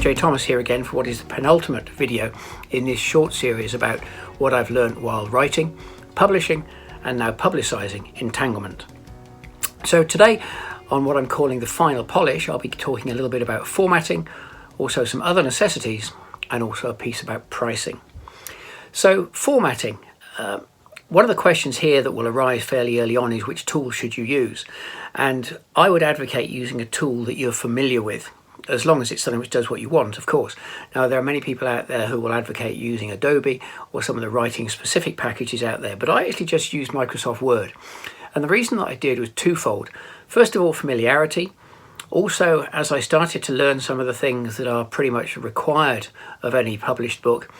J. Thomas here again for what is the penultimate video in this short series about what I've learned while writing, publishing and now publicising entanglement. So today on what I'm calling the final polish, I'll be talking a little bit about formatting, also some other necessities and also a piece about pricing. So formatting, one of the questions here that will arise fairly early on is which tool should you use? And I would advocate using a tool that you're familiar with, as long as it's something which does what you want, of course. Now, there are many people out there who will advocate using Adobe or some of the writing specific packages out there, but I actually just used Microsoft Word. And the reason that I did was twofold. First of all, familiarity. Also, as I started to learn some of the things that are pretty much required of any published book,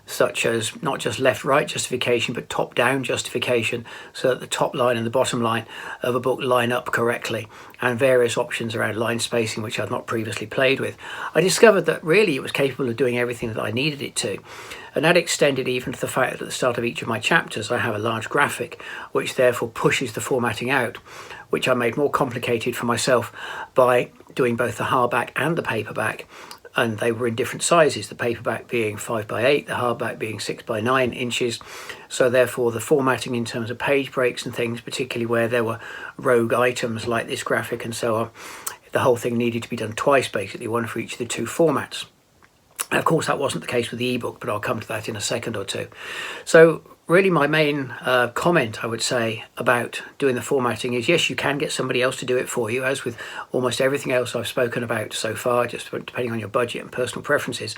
such as not just left-right justification, but top-down justification, so that the top line and the bottom line of a book line up correctly, and various options around line spacing, which I've not previously played with. I discovered that really it was capable of doing everything that I needed it to. And that extended even to the fact that at the start of each of my chapters, I have a large graphic, which therefore pushes the formatting out, which I made more complicated for myself by doing both the hardback and the paperback. And they were in different sizes, the paperback being 5x8, the hardback being 6x9 inches. So therefore the formatting in terms of page breaks and things, particularly where there were rogue items like this graphic and so on, the whole thing needed to be done twice, basically, one for each of the two formats. And of course that wasn't the case with the ebook, but I'll come to that in a second or two. So really my main comment, I would say, about doing the formatting is, yes, you can get somebody else to do it for you, as with almost everything else I've spoken about so far, just depending on your budget and personal preferences.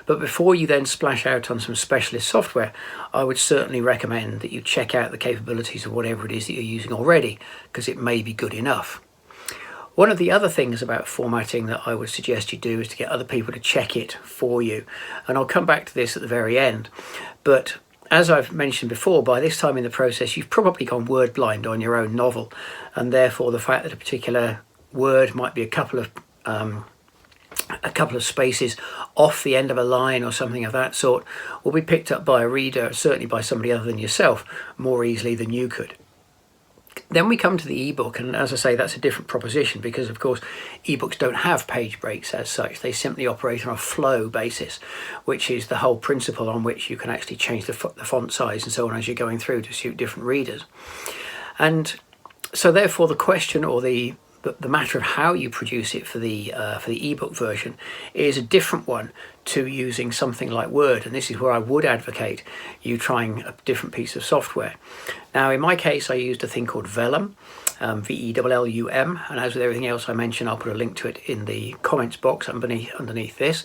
But before you then splash out on some specialist software, I would certainly recommend that you check out the capabilities of whatever it is that you're using already, because it may be good enough. One of the other things about formatting that I would suggest you do is to get other people to check it for you. And I'll come back to this at the very end. But as I've mentioned before, by this time in the process, you've probably gone word blind on your own novel. And therefore, the fact that a particular word might be a couple of spaces off the end of a line or something of that sort will be picked up by a reader, certainly by somebody other than yourself, more easily than you could. Then we come to the ebook, and as I say, that's a different proposition because, of course, ebooks don't have page breaks as such. They simply operate on a flow basis, which is the whole principle on which you can actually change the font size and so on as you're going through to suit different readers. And so therefore the question, or the matter of how you produce it for the ebook version is a different one to using something like Word, and this is where I would advocate you trying a different piece of software. Now in my case I used a thing called Vellum, V-E-L-L-U-M, and as with everything else I mentioned, I'll put a link to it in the comments box underneath this.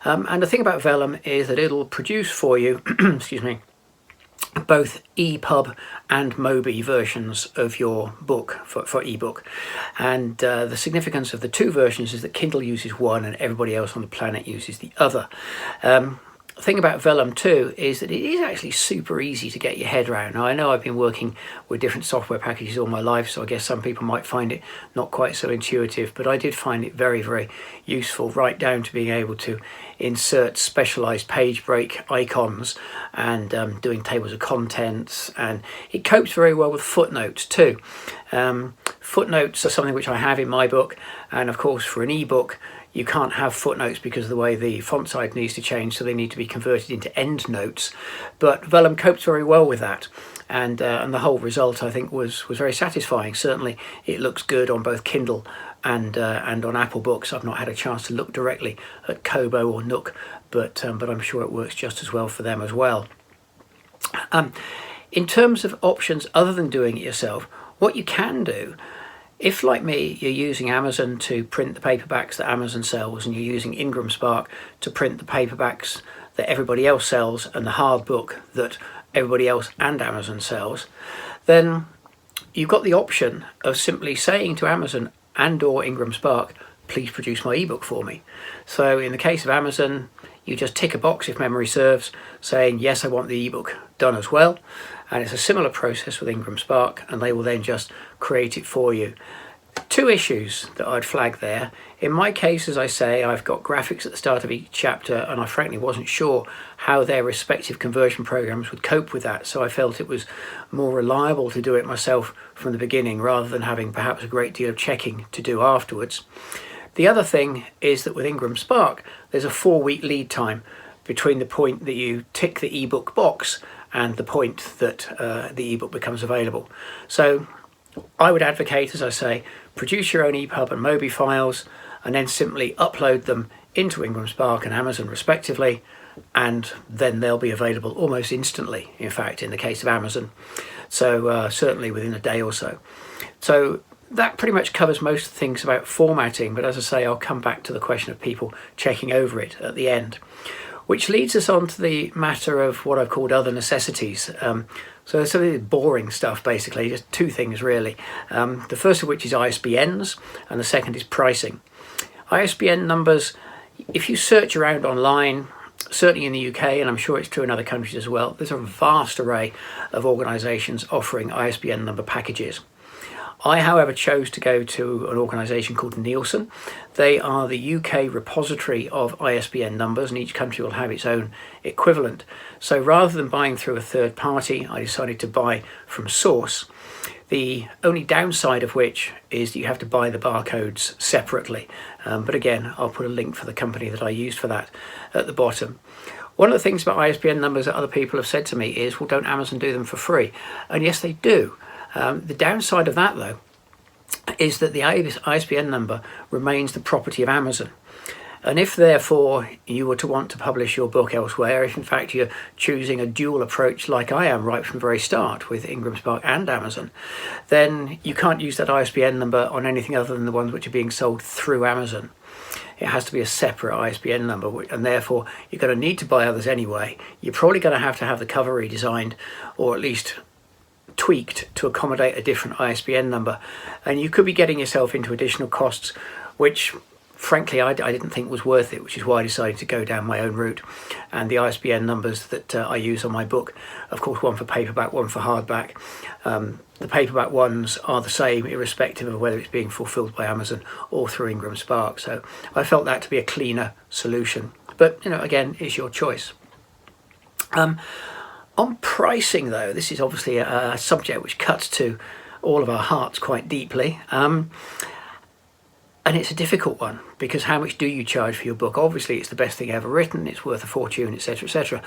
And the thing about Vellum is that it'll produce for you excuse me, both EPUB and MOBI versions of your book for ebook. And the significance of the two versions is that Kindle uses one and everybody else on the planet uses the other. The thing about Vellum too is that it is actually super easy to get your head around. Now I know I've been working with different software packages all my life, so I guess some people might find it not quite so intuitive, but I did find it very, very useful, right down to being able to insert specialized page break icons and doing tables of contents, and it copes very well with footnotes too. Footnotes are something which I have in my book, and of course for an ebook you can't have footnotes because of the way the font size needs to change, so they need to be converted into endnotes. But Vellum copes very well with that, and the whole result I think was very satisfying. Certainly it looks good on both Kindle and on Apple Books. I've not had a chance to look directly at Kobo or Nook, but I'm sure it works just as well for them as well. In terms of options other than doing it yourself, what you can do, if, like me, you're using Amazon to print the paperbacks that Amazon sells, and you're using Ingram Spark to print the paperbacks that everybody else sells and the hard book that everybody else and Amazon sells, then you've got the option of simply saying to Amazon and or Ingram Spark, please produce my ebook for me. So in the case of Amazon, you just tick a box, if memory serves, saying, yes, I want the ebook done as well. And it's a similar process with Ingram Spark, and they will then just create it for you. Two issues that I'd flag there. In my case, as I say, I've got graphics at the start of each chapter, and I frankly wasn't sure how their respective conversion programs would cope with that. So I felt it was more reliable to do it myself from the beginning, rather than having perhaps a great deal of checking to do afterwards. The other thing is that with Ingram Spark, there's a 4-week lead time between the point that you tick the ebook box and the point that the ebook becomes available. So I would advocate, as I say, produce your own EPUB and Mobi files and then simply upload them into Ingram Spark and Amazon respectively, and then they'll be available almost instantly, in fact, in the case of Amazon. So certainly within a day or so. So that pretty much covers most of the things about formatting, but as I say, I'll come back to the question of people checking over it at the end. Which leads us on to the matter of what I've called other necessities. So some of the boring stuff, basically, just two things really. The first of which is ISBNs, and the second is pricing. ISBN numbers, if you search around online, certainly in the UK, and I'm sure it's true in other countries as well, there's a vast array of organisations offering ISBN number packages. I, however, chose to go to an organisation called Nielsen. They are the UK repository of ISBN numbers, and each country will have its own equivalent. So rather than buying through a third party, I decided to buy from source. The only downside of which is that you have to buy the barcodes separately. But again, I'll put a link for the company that I used for that at the bottom. One of the things about ISBN numbers that other people have said to me is, well, don't Amazon do them for free? And yes, they do. The downside of that, though, is that the ISBN number remains the property of Amazon. And if, therefore, you were to want to publish your book elsewhere, if in fact you're choosing a dual approach like I am right from the very start with Ingram Spark and Amazon, then you can't use that ISBN number on anything other than the ones which are being sold through Amazon. It has to be a separate ISBN number, and therefore you're going to need to buy others anyway. You're probably going to have the cover redesigned, or at least tweaked to accommodate a different ISBN number, and you could be getting yourself into additional costs, which frankly I didn't think was worth it, which is why I decided to go down my own route. And the ISBN numbers that I use on my book, of course, one for paperback, one for hardback. The paperback ones are the same irrespective of whether it's being fulfilled by Amazon or through Ingram Spark. So I felt that to be a cleaner solution, but again, it's your choice. On pricing, though, this is obviously a subject which cuts to all of our hearts quite deeply. And it's a difficult one, because how much do you charge for your book? Obviously, it's the best thing ever written, it's worth a fortune, etc., etc.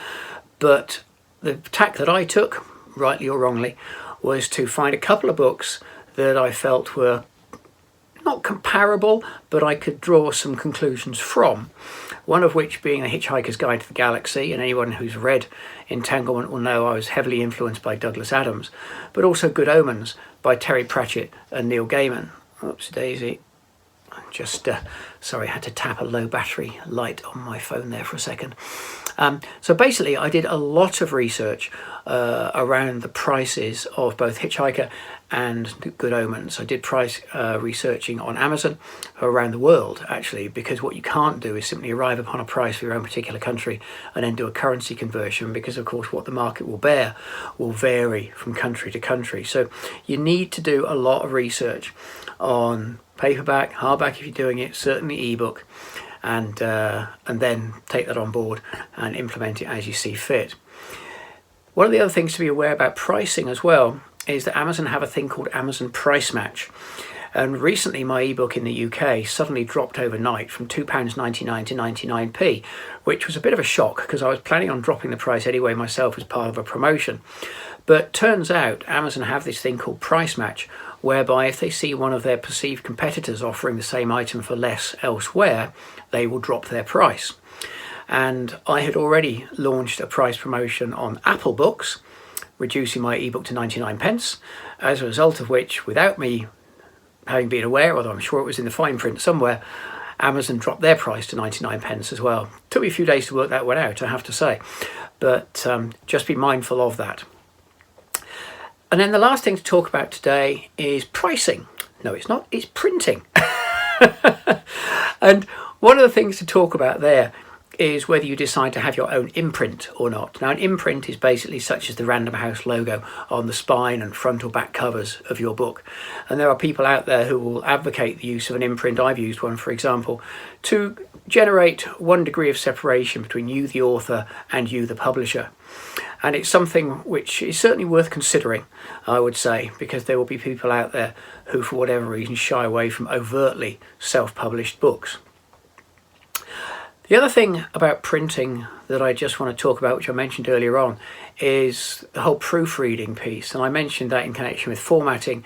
But the tack that I took, rightly or wrongly, was to find a couple of books that I felt were not comparable, but I could draw some conclusions from. One of which being A Hitchhiker's Guide to the Galaxy, and anyone who's read Entanglement will know I was heavily influenced by Douglas Adams, but also Good Omens by Terry Pratchett and Neil Gaiman. Oops, daisy. Just, sorry, I had to tap a low battery light on my phone there for a second. So basically, I did a lot of research around the prices of both Hitchhiker and Good Omens. I did price researching on Amazon around the world, actually, because what you can't do is simply arrive upon a price for your own particular country and then do a currency conversion, because, of course, what the market will bear will vary from country to country. So you need to do a lot of research on paperback, hardback if you're doing it, certainly ebook, and then take that on board and implement it as you see fit. One of the other things to be aware about pricing as well is that Amazon have a thing called Amazon Price Match. And recently my ebook in the UK suddenly dropped overnight from £2.99 to 99p, which was a bit of a shock because I was planning on dropping the price anyway myself as part of a promotion. But turns out Amazon have this thing called Price Match, whereby if they see one of their perceived competitors offering the same item for less elsewhere, they will drop their price. And I had already launched a price promotion on Apple Books, reducing my ebook to 99 pence, as a result of which, without me having been aware, although I'm sure it was in the fine print somewhere, Amazon dropped their price to 99 pence as well. Took me a few days to work that one out, I have to say, but just be mindful of that. And then the last thing to talk about today is pricing. No, it's not, it's printing. And one of the things to talk about there is whether you decide to have your own imprint or not. Now, an imprint is basically such as the Random House logo on the spine and front or back covers of your book. And there are people out there who will advocate the use of an imprint. I've used one, for example, to generate 1 degree of separation between you, the author, and you, the publisher. And it's something which is certainly worth considering, I would say, because there will be people out there who, for whatever reason, shy away from overtly self-published books. The other thing about printing that I just want to talk about, which I mentioned earlier on, is the whole proofreading piece. And I mentioned that in connection with formatting.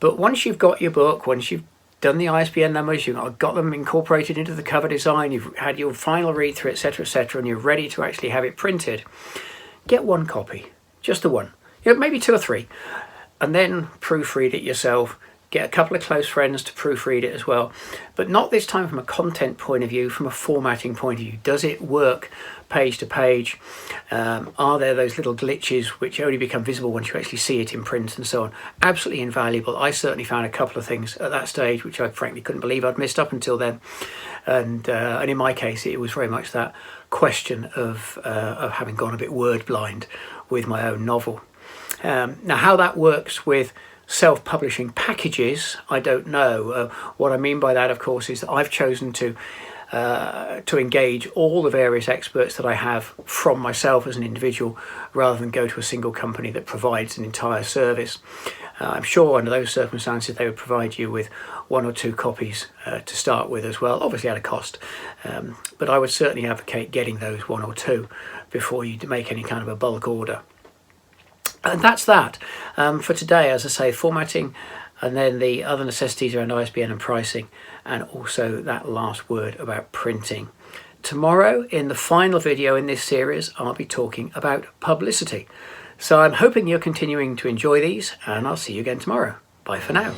But once you've got your book, once you've done the ISBN numbers, you've got them incorporated into the cover design, you've had your final read through, etc., and you're ready to actually have it printed, get 1 copy, just the one, maybe 2 or 3, and then proofread it yourself. Get a couple of close friends to proofread it as well, but not this time from a content point of view, from a formatting point of view. Does it work page to page? Are there those little glitches which only become visible once you actually see it in print and so on? Absolutely invaluable. I certainly found a couple of things at that stage which I frankly couldn't believe I'd missed up until then, and in my case it was very much that question of having gone a bit word blind with my own novel. Now, how that works with self-publishing packages, I don't know. What I mean by that, of course, is that I've chosen to engage all the various experts that I have from myself as an individual, rather than go to a single company that provides an entire service. I'm sure under those circumstances they would provide you with 1 or 2 copies to start with as well, obviously at a cost, but I would certainly advocate getting those 1 or 2 before you make any kind of a bulk order. And that's that for today. As I say, formatting, and then the other necessities around ISBN and pricing, and also that last word about printing. Tomorrow, in the final video in this series, I'll be talking about publicity. So I'm hoping you're continuing to enjoy these, and I'll see you again tomorrow. Bye for now.